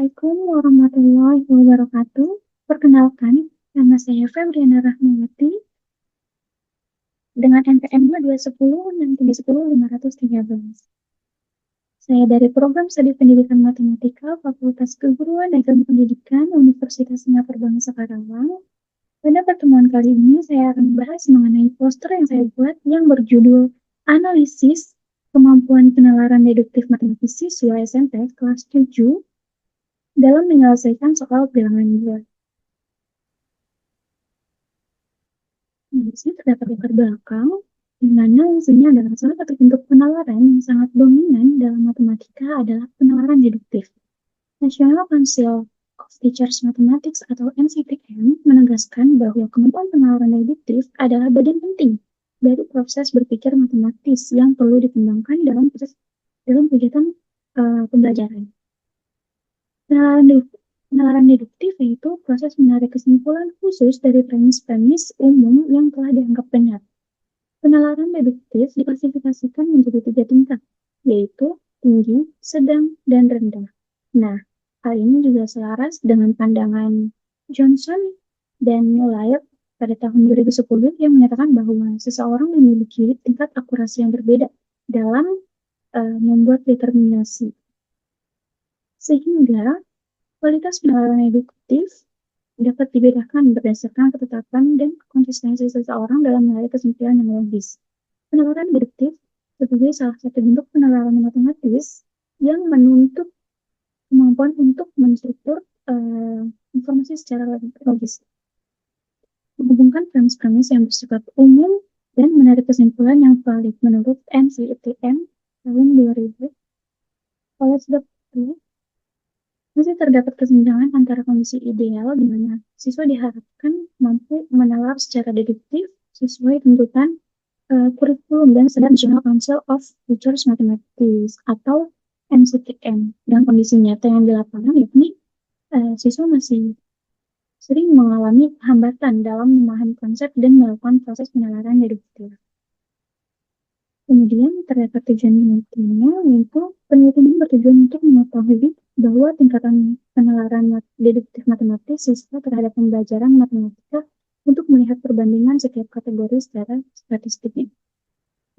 Assalamualaikum warahmatullahi wabarakatuh. Perkenalkan, nama saya Febriana Rahmawati dengan NPM 2106310 513. Saya dari Program Studi Pendidikan Matematika Fakultas Keguruan dan Ilmu Pendidikan Universitas Singapura Bangsa Karawang. Pada pertemuan kali ini saya akan membahas mengenai poster yang saya buat yang berjudul Analisis Kemampuan Penalaran Deduktif Matematis Siswa SMP kelas 7 dalam menyelesaikan soal bilangan bulat. Di sini terdapat gambar belakang, di mana isinya adalah salah satu bentuk penalaran yang sangat dominan dalam matematika adalah penalaran deduktif. National Council of Teachers Mathematics atau NCTM menegaskan bahwa kemampuan penalaran deduktif adalah bagian penting dari proses berpikir matematis yang perlu dikembangkan dalam kegiatan pembelajaran. Penalaran deduktif yaitu proses menarik kesimpulan khusus dari premis-premis umum yang telah dianggap benar. Penalaran deduktif diklasifikasikan menjadi 3 tingkat, yaitu tinggi, sedang, dan rendah. Nah, hal ini juga selaras dengan pandangan Johnson dan Miller pada tahun 2010 yang menyatakan bahwa seseorang memiliki tingkat akurasi yang berbeda dalam membuat determinasi. Sehingga kualitas penalaran deduktif dapat dibedakan berdasarkan ketetapan dan konsistensi seseorang dalam menarik kesimpulan yang logis. Penalaran deduktif sebagai salah satu bentuk penalaran matematis yang menuntut kemampuan untuk menstruktur informasi secara logis, menghubungkan premis-premis yang bersifat umum dan menarik kesimpulan yang valid menurut NCTM tahun 2000. Oleh sebab itu, masih terdapat kesenjangan antara kondisi ideal di mana siswa diharapkan mampu menalar secara deduktif sesuai tuntutan kurikulum dan standar National Council of Teachers Mathematics atau NCTM, dan kondisi nyata yang di lapangan yakni siswa masih sering mengalami hambatan dalam memahami konsep dan melakukan proses penalaran deduktif. Kemudian terdapat tujuan penelitiannya, yaitu penelitian bertujuan untuk mengetahui bahwa tingkatan penalaran deduktif matematis siswa terhadap pembelajaran matematika untuk melihat perbandingan setiap kategori secara statistik.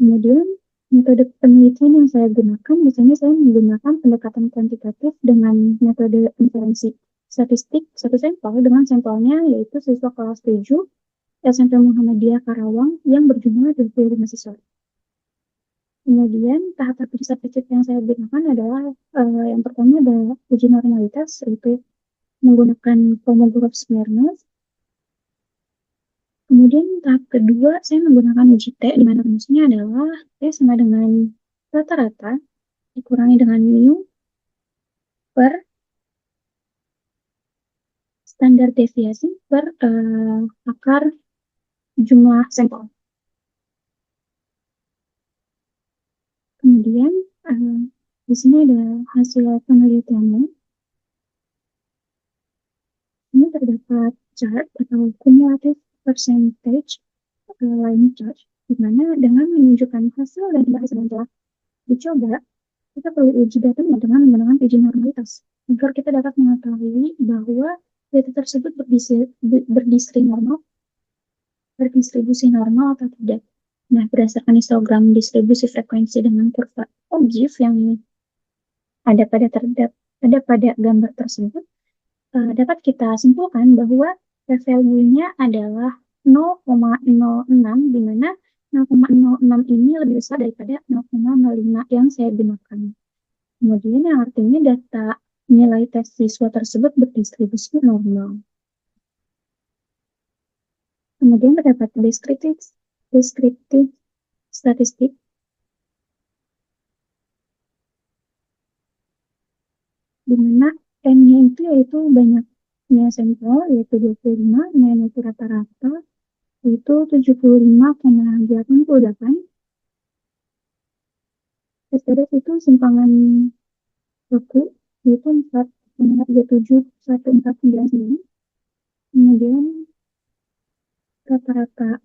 Kemudian metode penelitian yang saya gunakan, biasanya saya menggunakan pendekatan kuantitatif dengan metode inferensi statistik satu sampel dengan sampelnya yaitu siswa kelas 7 SMP Muhammadiyah Karawang yang berjumlah 25 siswa. Kemudian tahap uji statistik yang saya gunakan adalah yang pertama adalah uji normalitas, yaitu menggunakan Kolmogorov Smirnov. Kemudian tahap kedua saya menggunakan uji T, di mana rumusnya adalah T sama dengan rata-rata dikurangi dengan mu per standar deviasi per akar jumlah sampel. Kemudian di sini ada hasil penelitiannya. Ini terdapat chart atau cumulative percentage line chart, di mana dengan menunjukkan hasil dan bahasa yang telah dicoba, kita perlu uji data dengan menggunakan uji normalitas agar kita dapat mengetahui bahwa data tersebut berdistribusi normal atau tidak. Nah, berdasarkan histogram distribusi frekuensi dengan kurva Ogilvy yang ada pada gambar tersebut, dapat kita simpulkan bahwa value-nya adalah 0,06, di mana 0,06 ini lebih besar daripada 0,05 yang saya gunakan. Kemudian yang artinya data nilai tes siswa tersebut berdistribusi normal. Kemudian terdapat deskriptif statistik, di mana N-nya itu yaitu banyaknya sampel, yaitu 25, N itu rata-rata, yaitu 75,88. STDF itu simpangan baku, yaitu 4,371499. Kemudian rata-rata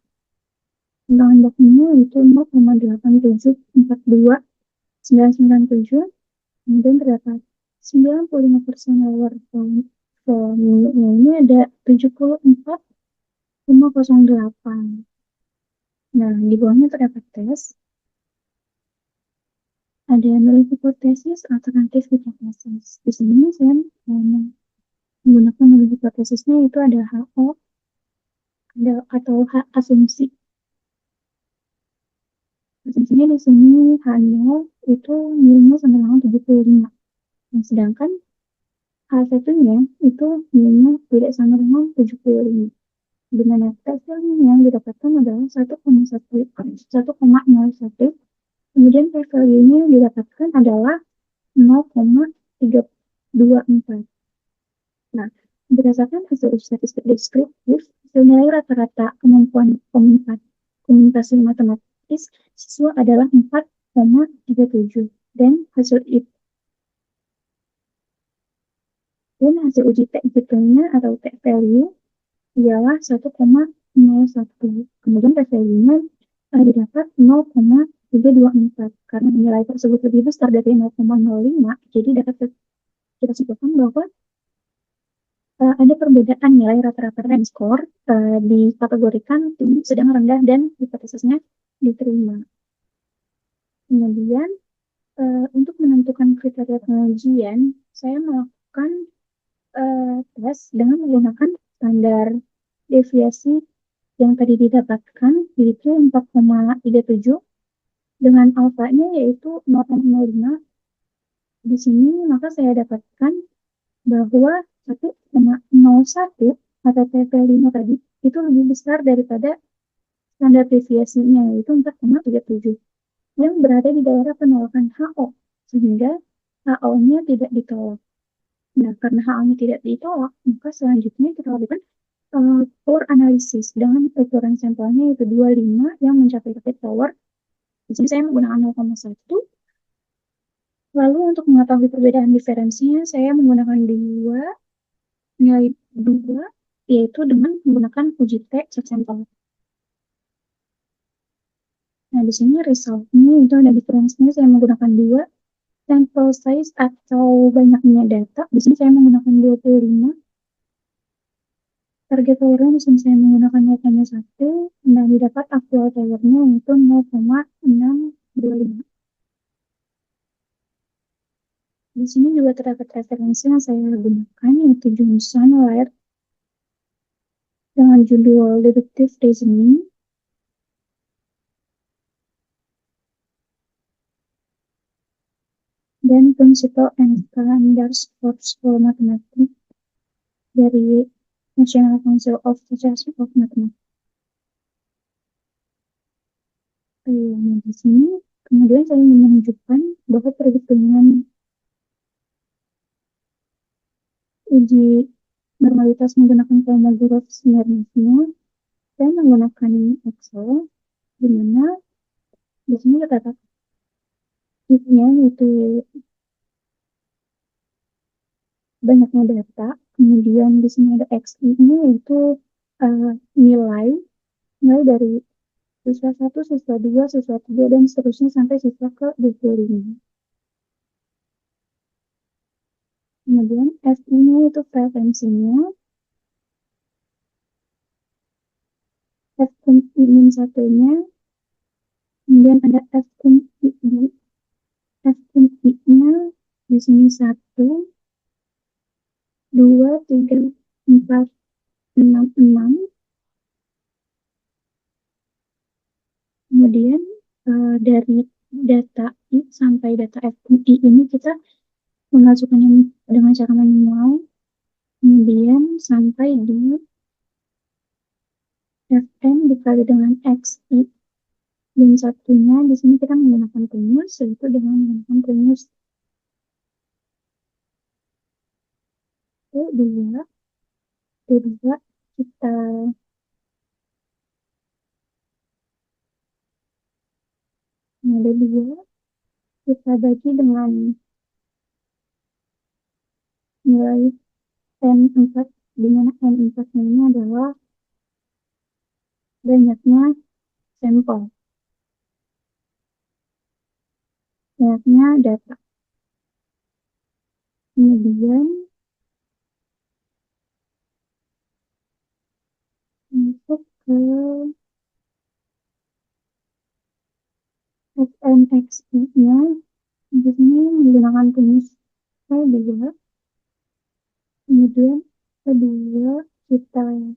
simpangan bakunya itu 0,8742997. Kemudian terdapat 95% lower volume ini ada 74,08. Nah, di bawahnya terdapat tes. Ada nilai hipotesis, alternatif hipotesis. Di sini saya menggunakan nilai hipotesisnya itu ada HO atau H asumsi. Asumsinya di sini H0 itu nilainya sama dengan 75. Nah, sedangkan H1-nya itu nilainya tidak sama dengan 75. Di mana hasil yang didapatkan adalah 1,01. Kemudian p-value-nya yang didapatkan adalah 0,324. Nah, berdasarkan hasil statistik deskriptif, hasil nilai rata-rata kemampuan komunikasi matematis siswa adalah 4,37 dan hasil uji T-nya atau T-value ialah 1,01. Kemudian P-value-nya didapat 0,324. Karena nilai tersebut lebih besar dari 0,05, jadi dapat kita simpulkan bahwa ada perbedaan nilai rata-rata range score dikategorikan tinggi, sedang, rendah, dan hipotesisnya diterima. Kemudian untuk menentukan kriteria pengujian, saya melakukan tes dengan menggunakan standar deviasi yang tadi didapatkan, yaitu 4,37 dengan alfanya yaitu 0,05. Di sini maka saya dapatkan bahwa 1,01 atau TP5 tadi itu lebih besar daripada standar deviasinya yaitu 4,37 yang berada di daerah penolakan HO sehingga HO-nya tidak ditolak. Nah, karena HO-nya tidak ditolak, maka selanjutnya kita lakukan power analysis dengan ukuran sampelnya yaitu 25 yang mencapai target power. Di sini saya menggunakan 0,1. Lalu untuk mengetahui perbedaan diferensinya, saya menggunakan nilai 2, yaitu dengan menggunakan uji T sampel. Nah, di sini resultnya itu ada diferensinya, saya menggunakan 2. Sample size atau banyaknya data, di sini saya menggunakan 25. Target powernya di sini saya menggunakan 0,1 dan didapat actual powernya yaitu 0,625. Di sini juga terdapat referensi yang saya gunakan yaitu Johnson Laird dengan judul Deductive Reasoning. Dan Principle and Standards for School Mathematics dari National Council of Teachers of Mathematics. Nah, di sini kemudian saya ingin menunjukkan bahwa perhitungan uji normalitas menggunakan Kolmogorov Smirnov saya menggunakan Excel, di mana di sini terdapat I-nya yaitu banyaknya data, kemudian di sini ada XI-nya yaitu nilai dari siswa 1, siswa 2, siswa 3, dan seterusnya sampai siswa ke 25. Kemudian FI-nya itu frekuensinya, F-1-nya, kemudian ada F-I-nya, di sini 1, 2, 3, 4, 6, 6. Kemudian dari data I sampai data FI ini kita memasukkannya dengan cara manual, kemudian sampai di Fn dikali dengan XI dan satunya di sini kita menggunakan rumus, yaitu dengan menggunakan rumus T2 kita ada 2 kita bagi dengan nilai N4, di mana N4 ini adalah banyaknya sampel, banyaknya data. Kemudian untuk ke SNXI-nya, di sini menggunakan tumis kedua. Kemudian kedua kita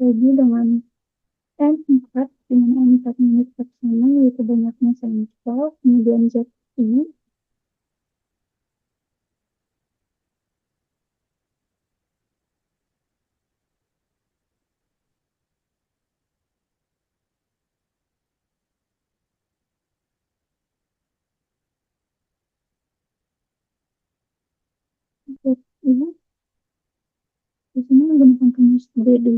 lagi dengan N4 dengan N4 menit per sama, yaitu banyaknya sampel. Kemudian ZI ZI di sini menggunakan rumus B2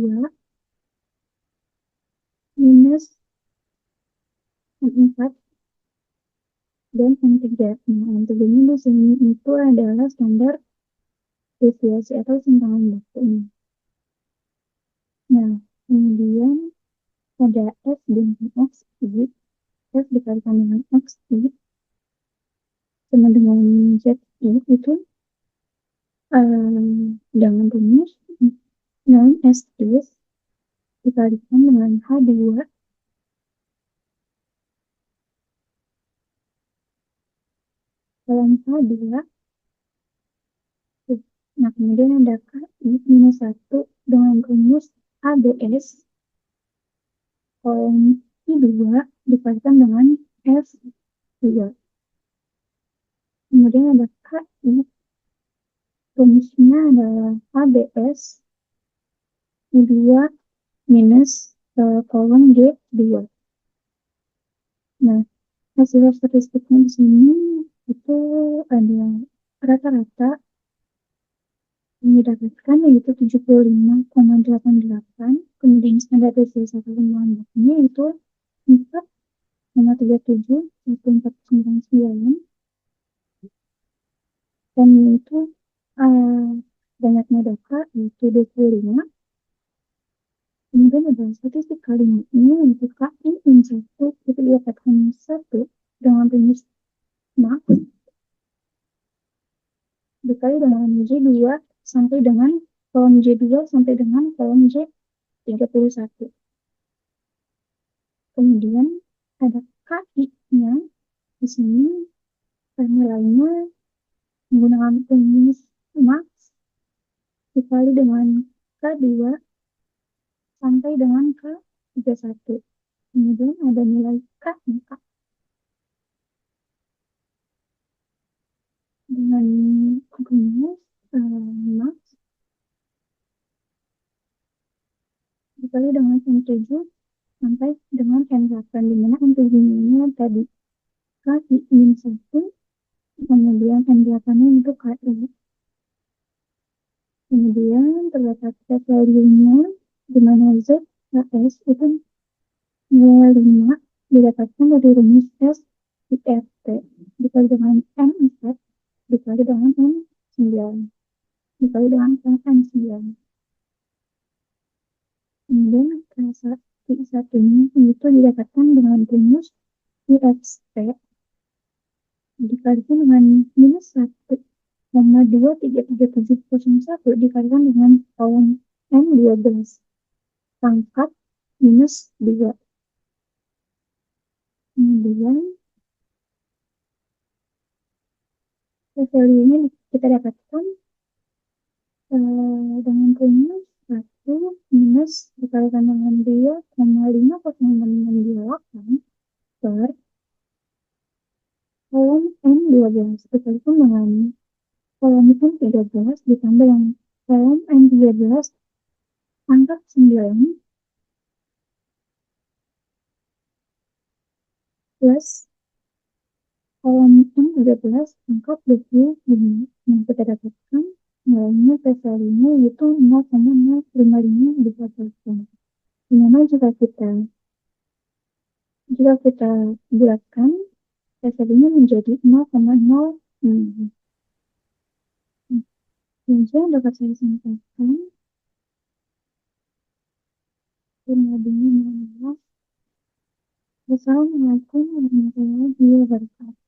minus N4 dan N3. Nah, N3-nya di sini itu adalah standar deviasi atau simpangan waktu. Nah, kemudian ada F dan X, F dikalikan dengan X sama dengan ZI itu dengan rumus 9 S dikalikan dengan H2 dalam H2. Nah, kemudian ada KI minus 1 dengan rumus ABS kolom I2 dikalikan dengan F2. Kemudian ada KI, rumusnya adalah ABS I2 minus kolom G2. Nah, hasil statistiknya di sini itu ada rata-rata yang didapatkan yaitu 75,88, kemudian standar deviasi atau lambatnya yaitu 4,37 sampai 4,99, dan itu banyaknya data yaitu 25. Kemudian ada statistik kalimatnya yaitu KI N1 itu didapatkan 1 dengan rumus max dikali dengan J2 sampai dengan kolom J2 sampai dengan kolom J31. Kemudian ada KI-nya di sini nilainya menggunakan rumus max dikali dengan K2 sampai dengan K31. Kemudian ada nilai K4 dengan rumus max dikali dengan N7 sampai dengan N8, di mana N7-nya tadi KI-1, kemudian N8-nya untuk KI. Kemudian terdapat set value-nya di mana Z HS itu nilai 5 didapatkan dari rumus S IRT dikali dengan N4 dikali dengan N9 dikali dengan N9. Kemudian satunya itu didapatkan dengan rumus IXT dikalikan dengan minus 1,23371 dikalikan dengan kolom N12 pangkat minus 2. Kemudian value-nya kita dapatkan dengan rumus 1 minus dikalikan dengan 2,50628 per kolom N12 dikalikan dengan kolom N13 ditambah yang kolom N13 pangkat 9 plus kolom N13 pangkat 25. Yang kita dapatkan nilainya value-nya yaitu 0,055%. Dimana jika kita bulatkan value-nya menjadi 0,06. Yang dapat saya sampaikan. Terima kasih. Wassalamualaikum warahmatullahi wabarakatuh.